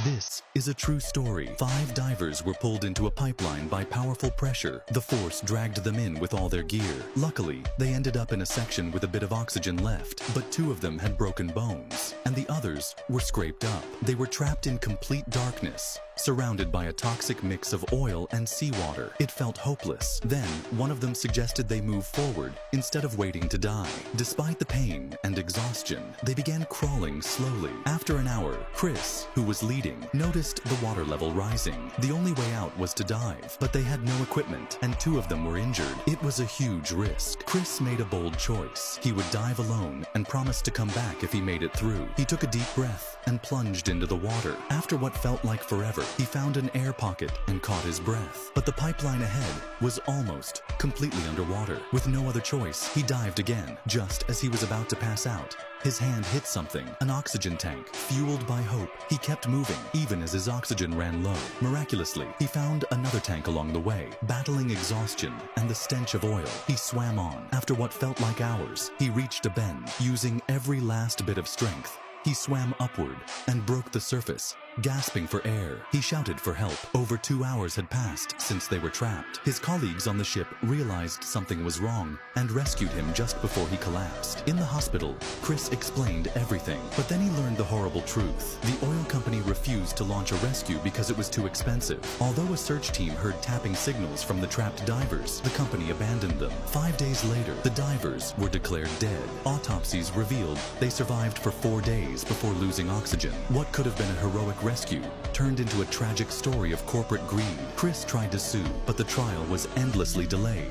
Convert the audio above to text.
This is a true story. 5 divers were pulled into a pipeline by powerful pressure. The force dragged them in with all their gear. Luckily, they ended up in a section with a bit of oxygen left, but 2 of them had broken bones, and the others were scraped up. They were trapped in complete darkness, surrounded by a toxic mix of oil and seawater. It felt hopeless. Then, one of them suggested they move forward instead of waiting to die. Despite the pain and exhaustion, they began crawling slowly. After an hour, Chris, who was leading, noticed the water level rising. The only way out was to dive, but they had no equipment, and 2 of them were injured. It was a huge risk. Chris made a bold choice. He would dive alone and promised to come back if he made it through. He took a deep breath and plunged into the water. After what felt like forever, he found an air pocket and caught his breath. But the pipeline ahead was almost completely underwater. With no other choice, he dived again. Just as he was about to pass out, his hand hit something, an oxygen tank. Fueled by hope, he kept moving, even as his oxygen ran low. Miraculously, he found another tank along the way. Battling exhaustion and the stench of oil, he swam on. After what felt like hours, he reached a bend. Using every last bit of strength, he swam upward and broke the surface. Gasping for air, he shouted for help. Over 2 hours had passed since they were trapped. His colleagues on the ship realized something was wrong and rescued him just before he collapsed. In the hospital, Chris explained everything, but then he learned the horrible truth. The oil company refused to launch a rescue because it was too expensive. Although a search team heard tapping signals from the trapped divers, the company abandoned them. 5 days later, the divers were declared dead. Autopsies revealed they survived for 4 days before losing oxygen. What could have been a heroic rescue turned into a tragic story of corporate greed. Chris tried to sue, but the trial was endlessly delayed.